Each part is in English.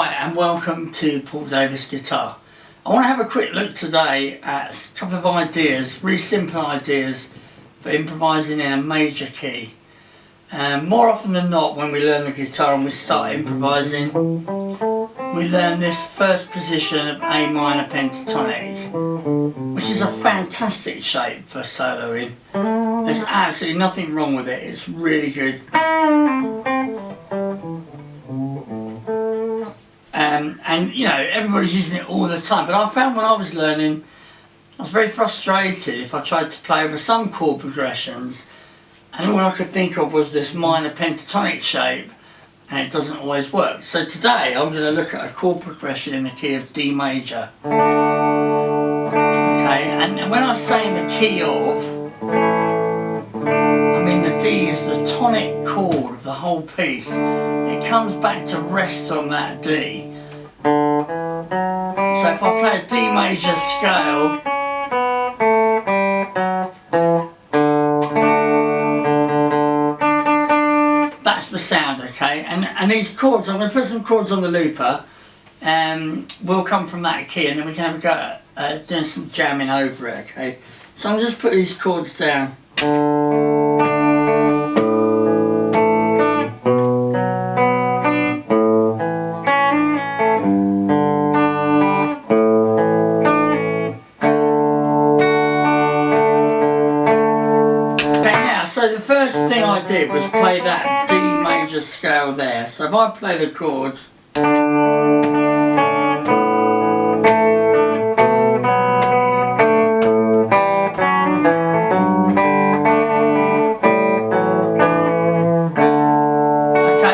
Hi and welcome to Paul Davis Guitar. I want to have a quick look today at a couple of ideas, really simple ideas for improvising in a major key. More often than not when we learn the guitar and we start improvising, we learn this first position of A minor pentatonic, which is a fantastic shape for soloing. There's absolutely nothing wrong with it, it's really good. And you know, everybody's using it all the time, but I found when I was learning I was very frustrated if I tried to play over some chord progressions and all I could think of was this minor pentatonic shape, and it doesn't always work. So today I'm going to look at a chord progression in the key of D major. Okay, and when I say in the key of, I mean the D is the tonic chord of the whole piece. It comes back to rest on that D. So if I play a D major scale, that's the sound, okay? And these chords, I'm going to put some chords on the looper, will come from that key, and then we can have a go at doing some jamming over it, okay? So I'm just put these chords down. So the first thing I did was play that D major scale there. So if I play the chords, okay,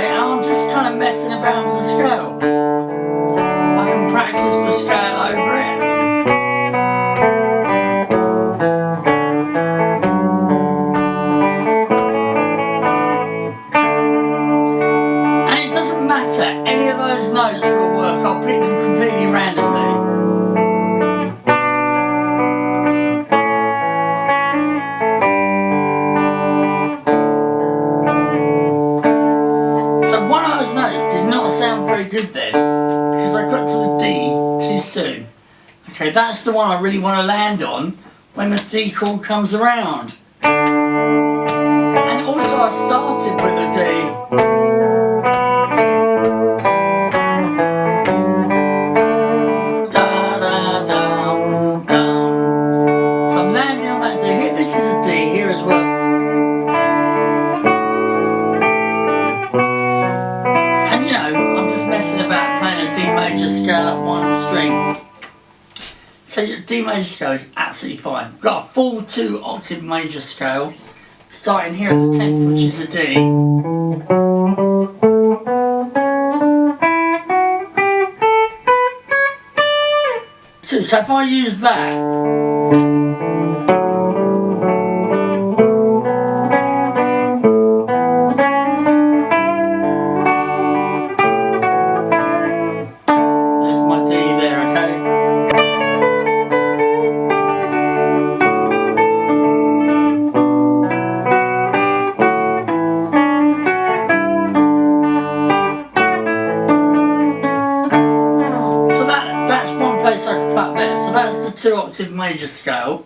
and I'm just kind of messing about with the scale. I can practice the scale over it. Any of those notes will work. I'll pick them completely randomly. So one of those notes did not sound very good then, because I got to the D too soon. Okay, that's the one I really want to land on when the D chord comes around. And also I started with the D. This is a D here as well. And you know, I'm just messing about playing a D major scale at one string. So your D major scale is absolutely fine. We've got a full 2-octave major scale, starting here at the 10th, which is a D. So if I use that, I could pluck there. So that's the 2-octave major scale.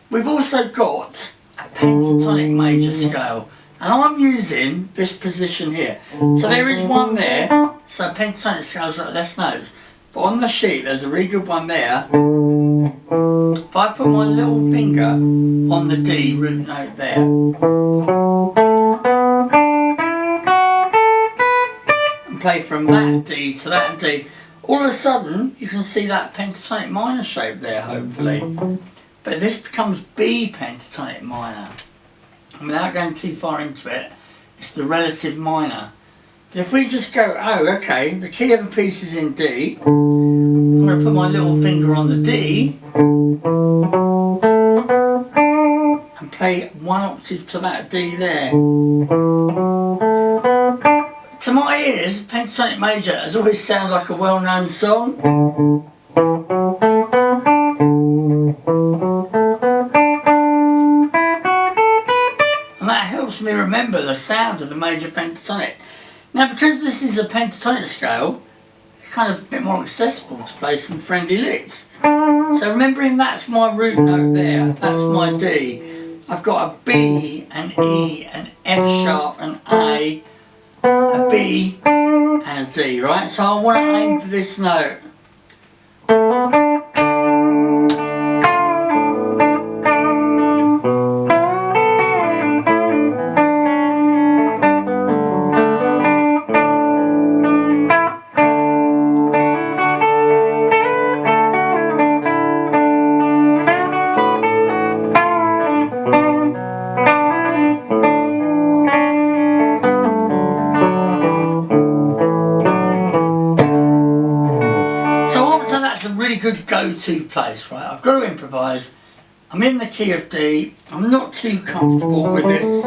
We've also got a pentatonic major scale, and I'm using this position here. So there is one there, so pentatonic scale's got less notes, but on the sheet there's a really good one there. If I put my little finger on the D root note there, and play from that D to that D, all of a sudden you can see that pentatonic minor shape there, hopefully. But this becomes B pentatonic minor. And without going too far into it, it's the relative minor. But if we just go, oh okay, the key of the piece is in D, I'm going to put my little finger on the D and play 1 octave to that D there. To my ears, pentatonic major has always sounded like a well-known song. And that helps me remember the sound of the major pentatonic. Now because this is a pentatonic scale, kind of a bit more accessible to play some friendly licks. So remembering that's my root note there, that's my D. I've got a B, an E, an F sharp, an A B and a D, right? So I want to aim for this note. Good go-to place, right? I've got to improvise. I'm in the key of D. I'm not too comfortable with this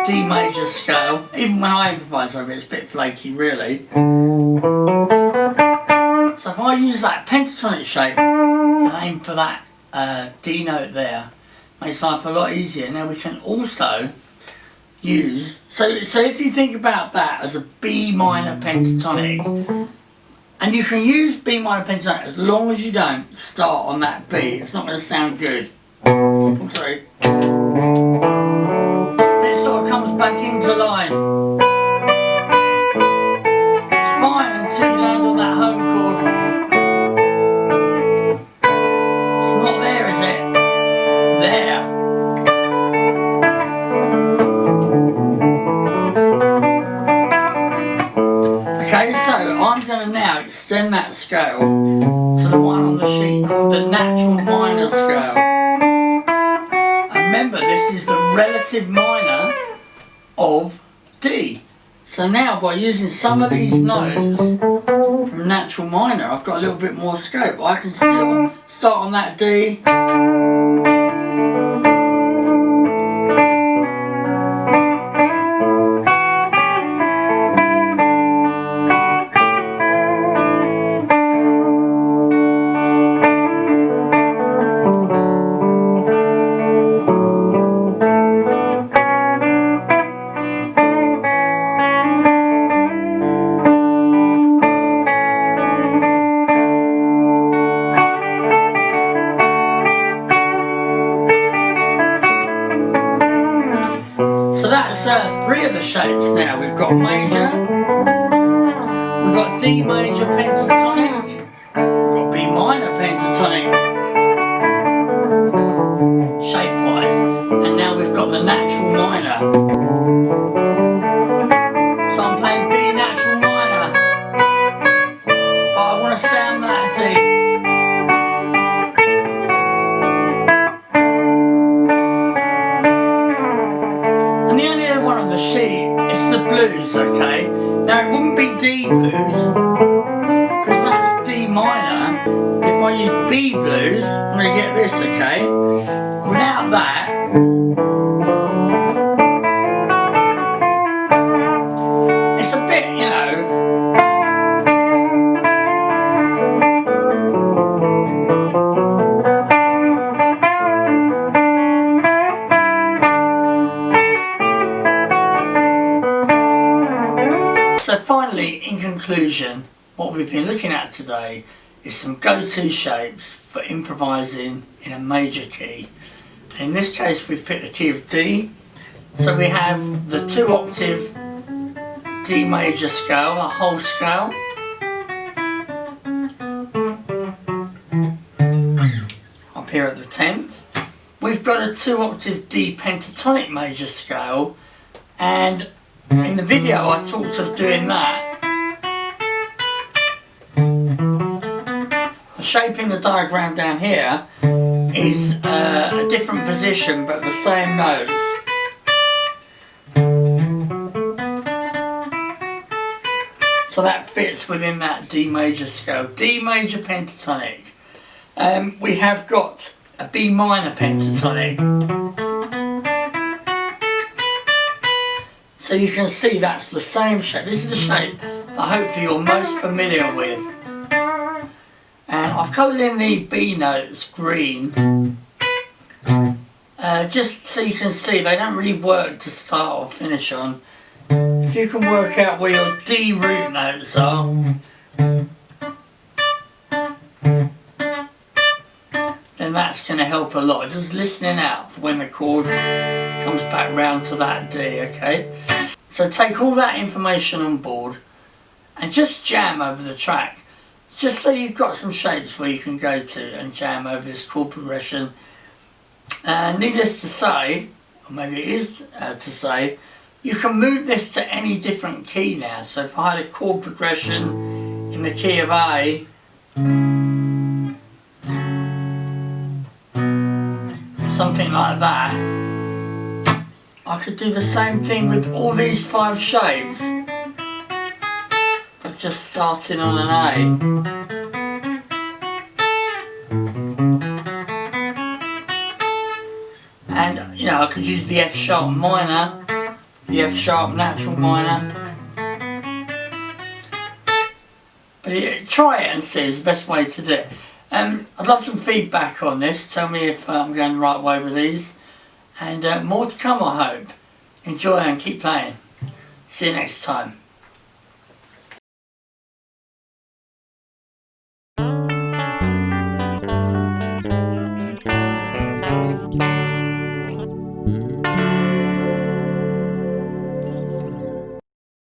D major scale. Even when I improvise over it, it's a bit flaky, really. So if I use that pentatonic shape and aim for that D note there, makes life a lot easier. Now we can also use, so if you think about that as a B minor pentatonic, and you can use B minor pentatonic as long as you don't start on that B. It's not going to sound good. I'm sorry. It sort of comes back into line. It's fine until you land on that home chord. It's not there, is it? There. Okay, so I'm going to now extend that scale to the one on the sheet called the natural minor scale. And remember, this is the relative minor of D. So now by using some of these notes from natural minor, I've got a little bit more scope. I can still start on that D. So that's three of the shapes now. We've got major, we've got D major pentatonic, we've got B minor pentatonic, shape-wise, and now we've got the natural minor. So I'm playing B natural minor, but I want to sound that D. And the only other one on the sheet is the blues, okay? Now it wouldn't be D blues, because that's D minor. If I use B blues, I'm going to get this, okay? Without that, it's a bit, you know, so finally, in conclusion, what we've been looking at today is some go-to shapes for improvising in a major key. In this case, we've picked the key of D. So we have the 2-octave D major scale, a whole scale. Up here at the 10th. We've got a 2-octave D pentatonic major scale, and in the video I talked of doing that. The shape in the diagram down here is a different position but the same notes. So that fits within that D major scale. D major pentatonic. We have got a B minor pentatonic. So you can see that's the same shape. This is the shape that hopefully you're most familiar with. And I've coloured in the B notes green, just so you can see they don't really work to start or finish on. If you can work out where your D root notes are, that's going to help a lot. Just listening out for when the chord comes back round to that D, okay? So take all that information on board and just jam over the track. Just so you've got some shapes where you can go to and jam over this chord progression. Needless to say, or maybe it is to say, you can move this to any different key now. So if I had a chord progression in the key of A, something like that, I could do the same thing with all these 5 shapes, but just starting on an A. And, you know, I could use the F sharp minor, the F sharp natural minor. But try it and see, is the best way to do it. I'd love some feedback on this. Tell me if I'm going the right way with these. And more to come, I hope. Enjoy and keep playing. See you next time.